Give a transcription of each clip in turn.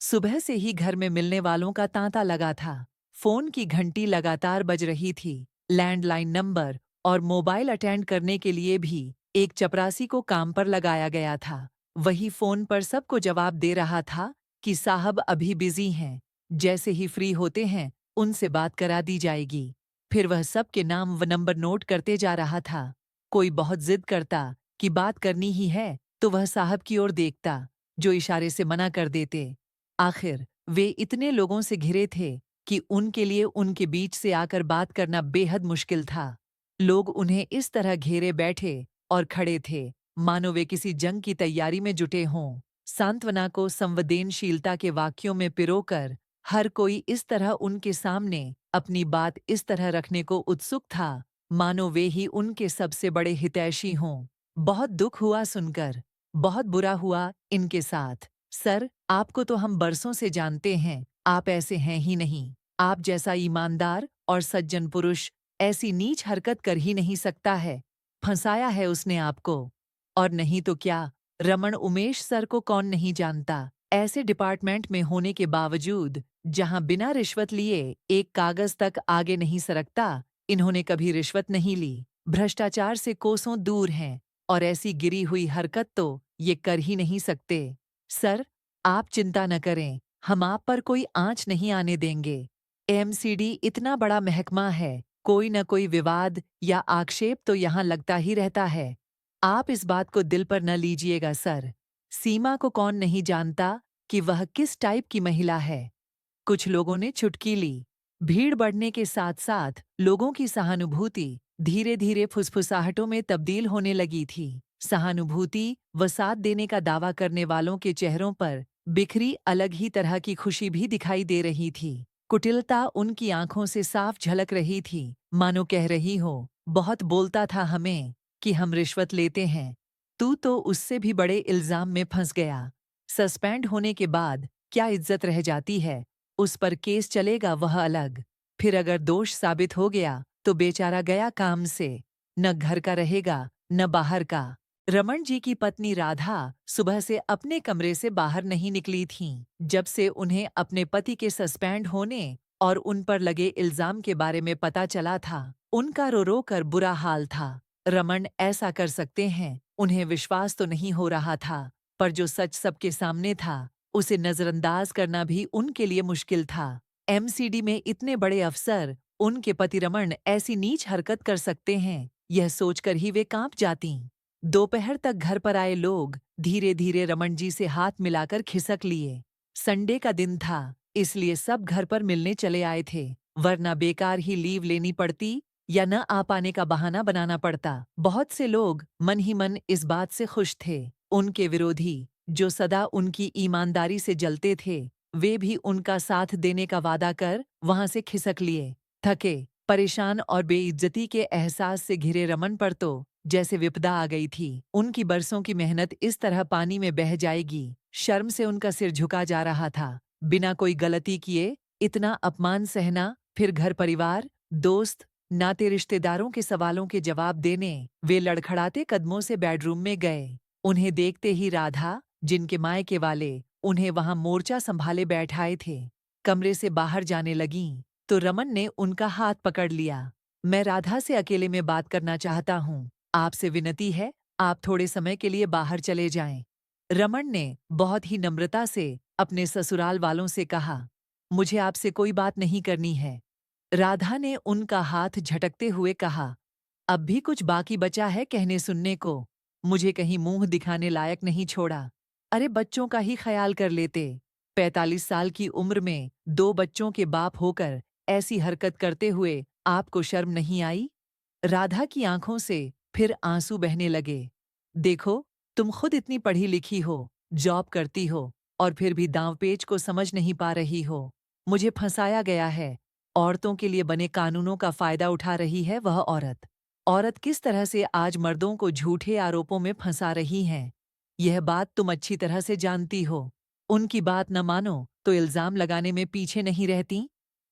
सुबह से ही घर में मिलने वालों का तांता लगा था। फोन की घंटी लगातार बज रही थी। लैंडलाइन नंबर और मोबाइल अटेंड करने के लिए भी एक चपरासी को काम पर लगाया गया था। वही फोन पर सबको जवाब दे रहा था कि साहब अभी बिजी हैं, जैसे ही फ्री होते हैं उनसे बात करा दी जाएगी। फिर वह सबके नाम व नंबर नोट करते जा रहा था। कोई बहुत जिद करता कि बात करनी ही है तो वह साहब की ओर देखता, जो इशारे से मना कर देते। आखिर वे इतने लोगों से घिरे थे कि उनके लिए उनके बीच से आकर बात करना बेहद मुश्किल था। लोग उन्हें इस तरह घेरे बैठे और खड़े थे, मानो वे किसी जंग की तैयारी में जुटे हों। सांत्वना को संवेदनशीलता के वाक्यों में पिरोकर हर कोई इस तरह उनके सामने अपनी बात इस तरह रखने को उत्सुक था, मानो वे ही उनके सबसे बड़े हितैषी हों। बहुत दुख हुआ सुनकर, बहुत बुरा हुआ इनके साथ। सर, आपको तो हम बरसों से जानते हैं, आप ऐसे हैं ही नहीं। आप जैसा ईमानदार और सज्जन पुरुष ऐसी नीच हरकत कर ही नहीं सकता है। फंसाया है उसने आपको। और नहीं तो क्या, रमण उमेश सर को कौन नहीं जानता। ऐसे डिपार्टमेंट में होने के बावजूद जहां बिना रिश्वत लिए एक कागज तक आगे नहीं सरकता, इन्होंने कभी रिश्वत नहीं ली। भ्रष्टाचार से कोसों दूर हैं और ऐसी गिरी हुई हरकत तो ये कर ही नहीं सकते। सर, आप चिंता न करें, हम आप पर कोई आँच नहीं आने देंगे। एमसीडी इतना बड़ा महकमा है, कोई न कोई विवाद या आक्षेप तो यहाँ लगता ही रहता है। आप इस बात को दिल पर न लीजिएगा सर। सीमा को कौन नहीं जानता कि वह किस टाइप की महिला है। कुछ लोगों ने चुटकी ली। भीड़ बढ़ने के साथ साथ लोगों की सहानुभूति धीरे धीरे फुसफुसाहटों में तब्दील होने लगी थी। सहानुभूति व साथ देने का दावा करने वालों के चेहरों पर बिखरी अलग ही तरह की खुशी भी दिखाई दे रही थी। कुटिलता उनकी आंखों से साफ झलक रही थी, मानो कह रही हो, बहुत बोलता था हमें कि हम रिश्वत लेते हैं। तू तो उससे भी बड़े इल्जाम में फंस गया। सस्पेंड होने के बाद क्या इज्जत रह जाती है, उस पर केस चलेगा वह अलग। फिर अगर दोष साबित हो गया तो बेचारा गया काम से, न घर का रहेगा न बाहर का। रमन जी की पत्नी राधा सुबह से अपने कमरे से बाहर नहीं निकली थीं, जब से उन्हें अपने पति के सस्पेंड होने और उन पर लगे इल्जाम के बारे में पता चला था। उनका रो रो कर बुरा हाल था। रमन ऐसा कर सकते हैं, उन्हें विश्वास तो नहीं हो रहा था, पर जो सच सबके सामने था उसे नजरअंदाज करना भी उनके लिए मुश्किल था। एमसीडी में इतने बड़े अफसर, उनके पति रमन ऐसी नीच हरकत कर सकते हैं, यह सोचकर ही वे कांप जातीं। दोपहर तक घर पर आए लोग धीरे धीरे रमन जी से हाथ मिलाकर खिसक लिए। संडे का दिन था, इसलिए सब घर पर मिलने चले आए थे, वरना बेकार ही लीव लेनी पड़ती या न आ पाने का बहाना बनाना पड़ता। बहुत से लोग मन ही मन इस बात से खुश थे। उनके विरोधी, जो सदा उनकी ईमानदारी से जलते थे, वे भी उनका साथ देने का वादा कर वहां से खिसक लिए। थके, परेशान और बेइज्जती के एहसास से घिरे रमन पर तो जैसे विपदा आ गई थी। उनकी बरसों की मेहनत इस तरह पानी में बह जाएगी, शर्म से उनका सिर झुका जा रहा था। बिना कोई गलती किए इतना अपमान सहना, फिर घर परिवार, दोस्त, नाते रिश्तेदारों के सवालों के जवाब देने। वे लड़खड़ाते कदमों से बेडरूम में गए। उन्हें देखते ही राधा, जिनके मायके वाले उन्हें वहां मोर्चा संभाले बैठाए थे, कमरे से बाहर जाने लगीं, तो रमन ने उनका हाथ पकड़ लिया। मैं राधा से अकेले में बात करना चाहता हूँ। आपसे विनती है, आप थोड़े समय के लिए बाहर चले जाएं। रमन ने बहुत ही नम्रता से अपने ससुराल वालों से कहा, मुझे आपसे कोई बात नहीं करनी है। राधा ने उनका हाथ झटकते हुए कहा, अब भी कुछ बाकी बचा है कहने सुनने को। मुझे कहीं मुंह दिखाने लायक नहीं छोड़ा। अरे बच्चों का ही ख्याल कर लेते। 45 साल की उम्र में 2 बच्चों के बाप होकर ऐसी हरकत करते हुए आपको शर्म नहीं आई? राधा की आंखों से फिर आंसू बहने लगे। देखो, तुम खुद इतनी पढ़ी लिखी हो, जॉब करती हो और फिर भी दांवपेच को समझ नहीं पा रही हो। मुझे फंसाया गया है। औरतों के लिए बने कानूनों का फायदा उठा रही है वह औरत। औरत किस तरह से आज मर्दों को झूठे आरोपों में फंसा रही हैं, यह बात तुम अच्छी तरह से जानती हो। उनकी बात न मानो तो इल्जाम लगाने में पीछे नहीं रहती।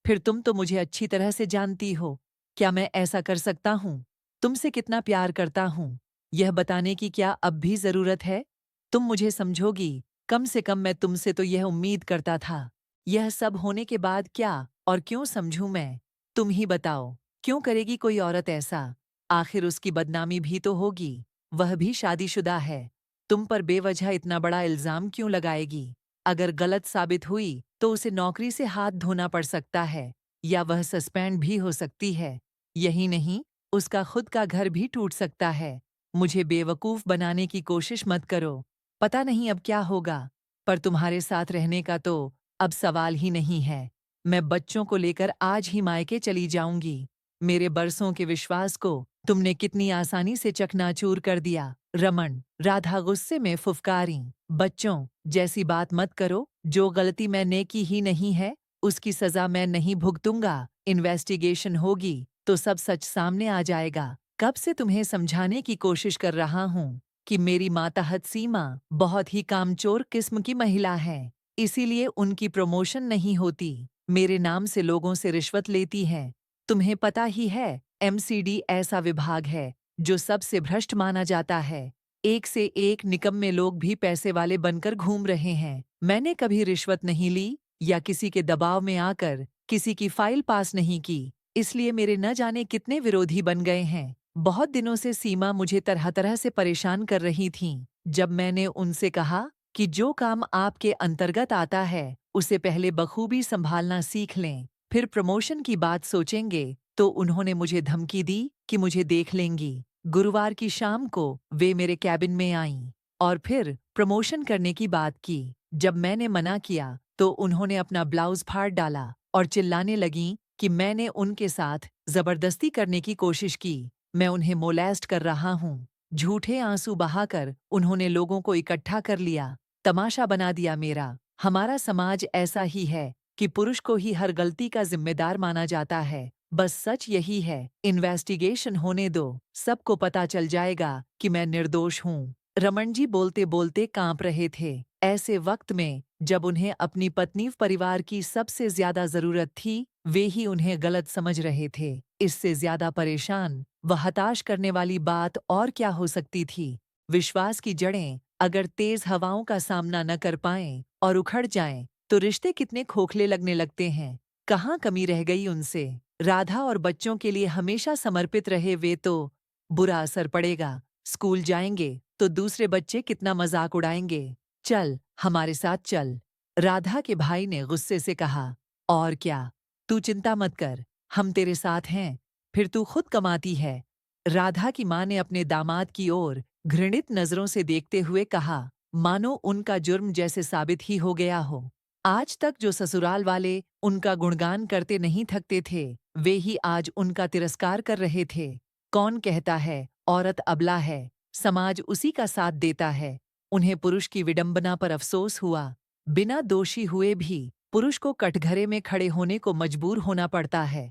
फिर तुम तो मुझे अच्छी तरह से जानती हो। क्या मैं ऐसा कर सकता हूँ? तुमसे कितना प्यार करता हूँ, यह बताने की क्या अब भी जरूरत है? तुम मुझे समझोगी कम से कम मैं तुमसे तो यह उम्मीद करता था। यह सब होने के बाद क्या और क्यों समझूं मैं? तुम ही बताओ, क्यों करेगी कोई औरत ऐसा? आखिर उसकी बदनामी भी तो होगी। वह भी शादीशुदा है। तुम पर बेवजह इतना बड़ा इल्ज़ाम क्यों लगाएगी? अगर गलत साबित हुई तो उसे नौकरी से हाथ धोना पड़ सकता है या वह सस्पेंड भी हो सकती है। यही नहीं, उसका खुद का घर भी टूट सकता है। मुझे बेवकूफ़ बनाने की कोशिश मत करो। पता नहीं अब क्या होगा, पर तुम्हारे साथ रहने का तो अब सवाल ही नहीं है। मैं बच्चों को लेकर आज ही मायके चली जाऊंगी। मेरे बरसों के विश्वास को तुमने कितनी आसानी से चकनाचूर कर दिया। रमन, राधा गुस्से में फुफकारी। बच्चों जैसी बात मत करो। जो गलती मैंने की ही नहीं है, उसकी सजा मैं नहीं भुगतूंगा। इन्वेस्टिगेशन होगी तो सब सच सामने आ जाएगा। कब से तुम्हें समझाने की कोशिश कर रहा हूँ कि मेरी माताहत सीमा बहुत ही कामचोर किस्म की महिला है, इसीलिए उनकी प्रमोशन नहीं होती। मेरे नाम से लोगों से रिश्वत लेती है। तुम्हें पता ही है, एमसीडी ऐसा विभाग है जो सबसे भ्रष्ट माना जाता है। एक से एक निकम्मे लोग भी पैसे वाले बनकर घूम रहे हैं। मैंने कभी रिश्वत नहीं ली या किसी के दबाव में आकर किसी की फाइल पास नहीं की, इसलिए मेरे न जाने कितने विरोधी बन गए हैं। बहुत दिनों से सीमा मुझे तरह तरह से परेशान कर रही थीं। जब मैंने उनसे कहा कि जो काम आपके अंतर्गत आता है, उसे पहले बखूबी संभालना सीख लें, फिर प्रमोशन की बात सोचेंगे, तो उन्होंने मुझे धमकी दी कि मुझे देख लेंगी। गुरुवार की शाम को वे मेरे कैबिन में आईं और फिर प्रमोशन करने की बात की। जब मैंने मना किया, तो उन्होंने अपना ब्लाउज फाड़ डाला और चिल्लाने लगीं कि मैंने उनके साथ जबरदस्ती करने की कोशिश की। मैं उन्हें मोलेस्ट कर रहा हूँ। झूठे आंसू बहाकर उन्होंने लोगों को इकट्ठा कर लिया, तमाशा बना दिया मेरा। हमारा समाज ऐसा ही है कि पुरुष को ही हर गलती का जिम्मेदार माना जाता है। बस सच यही है। इन्वेस्टिगेशन होने दो, सबको पता चल जाएगा कि मैं निर्दोष हूँ। रमन जी बोलते बोलते कांप रहे थे। ऐसे वक्त में जब उन्हें अपनी पत्नी परिवार की सबसे ज्यादा जरूरत थी, वे ही उन्हें गलत समझ रहे थे। इससे ज्यादा परेशान व हताश करने वाली बात और क्या हो सकती थी? विश्वास की जड़ें अगर तेज हवाओं का सामना न कर पाएं और उखड़ जाएं, तो रिश्ते कितने खोखले लगने लगते हैं। कहाँ कमी रह गई उनसे? राधा और बच्चों के लिए हमेशा समर्पित रहे वे तो बुरा असर पड़ेगा। स्कूल जाएंगे तो दूसरे बच्चे कितना मजाक उड़ाएंगे। चल, हमारे साथ चल, राधा के भाई ने गुस्से से कहा। और क्या, तू चिंता मत कर, हम तेरे साथ हैं, फिर तू खुद कमाती है। राधा की माँ ने अपने दामाद की ओर घृणित नजरों से देखते हुए कहा, मानो उनका जुर्म जैसे साबित ही हो गया हो। आज तक जो ससुराल वाले उनका गुणगान करते नहीं थकते थे, वे ही आज उनका तिरस्कार कर रहे थे। कौन कहता है औरत अबला है, समाज उसी का साथ देता है। उन्हें पुरुष की विडंबना पर अफसोस हुआ। बिना दोषी हुए भी पुरुष को कटघरे में खड़े होने को मजबूर होना पड़ता है।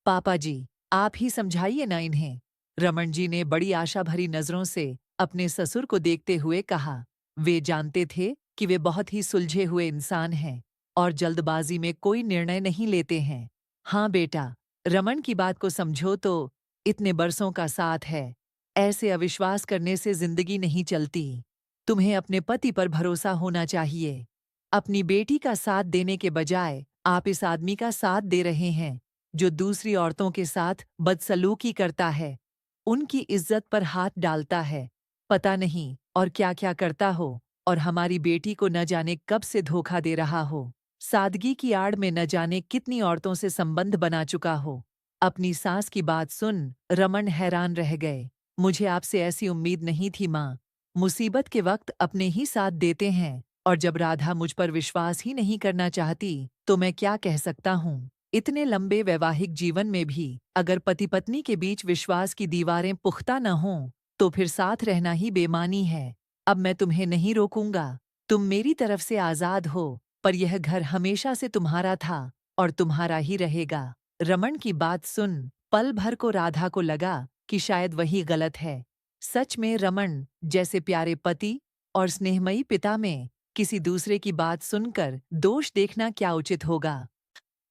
पापा जी, आप ही समझाइए ना इन्हें। रमन जी ने बड़ी आशा भरी नजरों से अपने ससुर को देखते हुए कहा। वे जानते थे कि वे बहुत ही सुलझे हुए इंसान हैं और जल्दबाजी में कोई निर्णय नहीं लेते हैं। हाँ बेटा, रमन की बात को समझो तो इतने बरसों का साथ है। ऐसे अविश्वास करने से जिंदगी नहीं चलती। तुम्हें अपने पति पर भरोसा होना चाहिए। अपनी बेटी का साथ देने के बजाय आप इस आदमी का साथ दे रहे हैं जो दूसरी औरतों के साथ बदसलूकी करता है, उनकी इज्जत पर हाथ डालता है, पता नहीं और क्या-क्या करता हो, और हमारी बेटी को न जाने कब से धोखा दे रहा हो। सादगी की आड़ में न जाने कितनी औरतों से संबंध बना चुका हो। अपनी सास की बात सुन रमन हैरान रह गए। मुझे आपसे ऐसी उम्मीद नहीं थी माँ। मुसीबत के वक्त अपने ही साथ देते हैं, और जब राधा मुझ पर विश्वास ही नहीं करना चाहती, तो मैं क्या कह सकता हूँ। इतने लंबे वैवाहिक जीवन में भी अगर पति पत्नी के बीच विश्वास की दीवारें पुख्ता न हों, तो फिर साथ रहना ही बेमानी है। अब मैं तुम्हें नहीं रोकूंगा। तुम मेरी तरफ से आजाद हो, पर यह घर हमेशा से तुम्हारा था और तुम्हारा ही रहेगा। रमन की बात सुन पल भर को राधा को लगा कि शायद वही गलत है। सच में रमन जैसे प्यारे पति और स्नेहमयी पिता में किसी दूसरे की बात सुनकर दोष देखना क्या उचित होगा।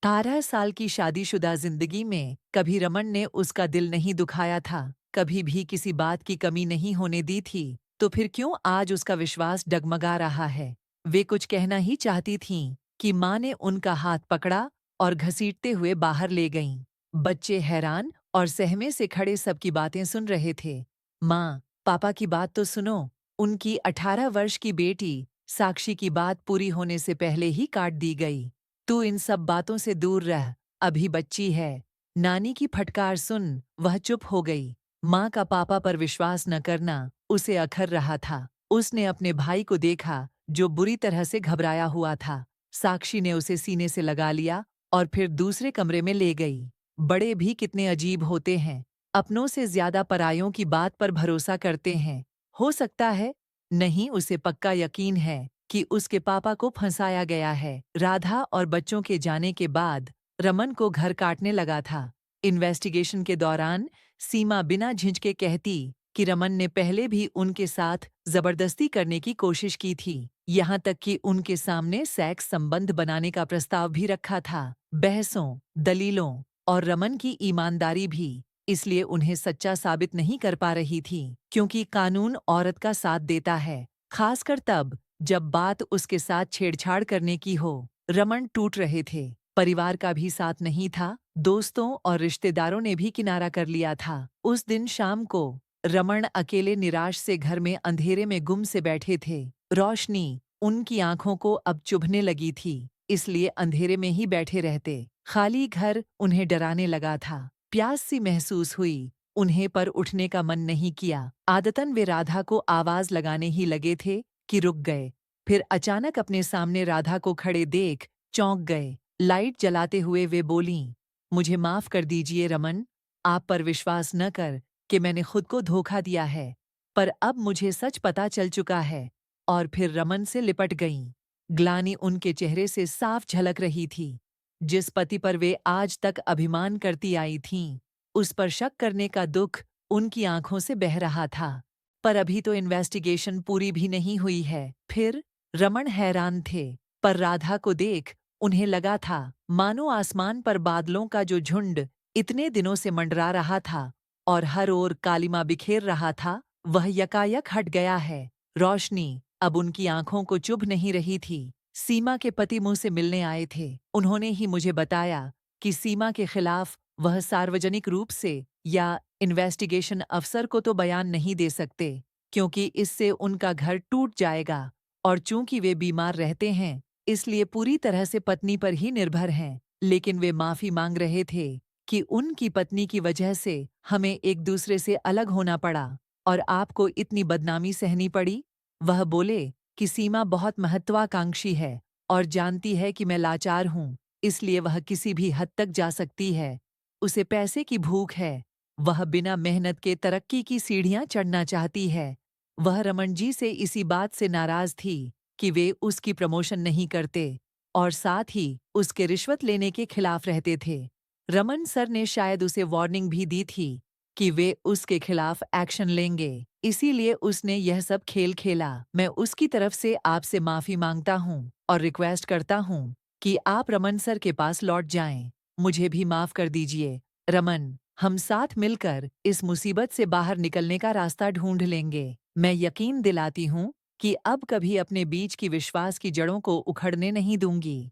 18 साल की शादीशुदा जिंदगी में कभी रमन ने उसका दिल नहीं दुखाया था, कभी भी किसी बात की कमी नहीं होने दी थी, तो फिर क्यों आज उसका विश्वास डगमगा रहा है। वे कुछ कहना ही चाहती थीं कि माँ ने उनका हाथ पकड़ा और घसीटते हुए बाहर ले गईं। बच्चे हैरान और सहमे से खड़े सबकी बातें सुन रहे थे। माँ, पापा की बात तो सुनो। उनकी 18 वर्ष की बेटी साक्षी की बात पूरी होने से पहले ही काट दी गई। तू इन सब बातों से दूर रह, अभी बच्ची है। नानी की फटकार सुन वह चुप हो गई। माँ का पापा पर विश्वास न करना उसे अखर रहा था। उसने अपने भाई को देखा जो बुरी तरह से घबराया हुआ था। साक्षी ने उसे सीने से लगा लिया और फिर दूसरे कमरे में ले गई। बड़े भी कितने अजीब होते हैं, अपनों से ज्यादा परायों की बात पर भरोसा करते हैं। हो सकता है, नहीं उसे पक्का यकीन है कि उसके पापा को फंसाया गया है। राधा और बच्चों के जाने के बाद रमन को घर काटने लगा था। इन्वेस्टिगेशन के दौरान सीमा बिना झिझके कहती कि रमन ने पहले भी उनके साथ जबरदस्ती करने की कोशिश की थी, यहाँ तक कि उनके सामने सेक्स संबंध बनाने का प्रस्ताव भी रखा था। बहसों, दलीलों और रमन की ईमानदारी भी इसलिए उन्हें सच्चा साबित नहीं कर पा रही थी, क्योंकि कानून औरत का साथ देता है, खासकर तब जब बात उसके साथ छेड़छाड़ करने की हो। रमन टूट रहे थे, परिवार का भी साथ नहीं था, दोस्तों और रिश्तेदारों ने भी किनारा कर लिया था। उस दिन शाम को रमन अकेले निराश से घर में अंधेरे में गुम से बैठे थे। रोशनी उनकी आंखों को अब चुभने लगी थी, इसलिए अंधेरे में ही बैठे रहते। खाली घर उन्हें डराने लगा था। प्यास सी महसूस हुई, उन्हें पर उठने का मन नहीं किया। आदतन वे राधा को आवाज लगाने ही लगे थे कि रुक गए। फिर अचानक अपने सामने राधा को खड़े देख चौंक गए। लाइट जलाते हुए वे बोलीं, मुझे माफ कर दीजिए रमन, आप पर विश्वास न कर कि मैंने खुद को धोखा दिया है, पर अब मुझे सच पता चल चुका है। और फिर रमन से लिपट गईं। ग्लानि उनके चेहरे से साफ झलक रही थी। जिस पति पर वे आज तक अभिमान करती आई थीं, उस पर शक करने का दुख उनकी आंखों से बह रहा था। पर अभी तो इन्वेस्टिगेशन पूरी भी नहीं हुई है। फिर रमन हैरान थे, पर राधा को देख उन्हें लगा था मानो आसमान पर बादलों का जो झुंड इतने दिनों से मंडरा रहा था और हर ओर कालिमा बिखेर रहा था, वह यकायक हट गया है। रोशनी अब उनकी आंखों को चुभ नहीं रही थी। सीमा के पति मुझसे मिलने आए थे। उन्होंने ही मुझे बताया कि सीमा के खिलाफ वह सार्वजनिक रूप से या इन्वेस्टिगेशन अफसर को तो बयान नहीं दे सकते, क्योंकि इससे उनका घर टूट जाएगा। और चूंकि वे बीमार रहते हैं, इसलिए पूरी तरह से पत्नी पर ही निर्भर हैं। लेकिन वे माफी मांग रहे थे कि उनकी पत्नी की वजह से हमें एक दूसरे से अलग होना पड़ा और आपको इतनी बदनामी सहनी पड़ी। वह बोले कि सीमा बहुत महत्वाकांक्षी है और जानती है कि मैं लाचार हूँ, इसलिए वह किसी भी हद तक जा सकती है। उसे पैसे की भूख है, वह बिना मेहनत के तरक्की की सीढ़ियाँ चढ़ना चाहती है। वह रमन जी से इसी बात से नाराज थी कि वे उसकी प्रमोशन नहीं करते और साथ ही उसके रिश्वत लेने के खिलाफ रहते थे। रमन सर ने शायद उसे वार्निंग भी दी थी कि वे उसके खिलाफ एक्शन लेंगे, इसीलिए उसने यह सब खेल खेला। मैं उसकी तरफ से आपसे माफी मांगता हूँ और रिक्वेस्ट करता हूँ कि आप रमन सर के पास लौट जाएं। मुझे भी माफ कर दीजिए रमन, हम साथ मिलकर इस मुसीबत से बाहर निकलने का रास्ता ढूंढ लेंगे। मैं यकीन दिलाती हूँ कि अब कभी अपने बीच की विश्वास की जड़ों को उखड़ने नहीं दूंगी।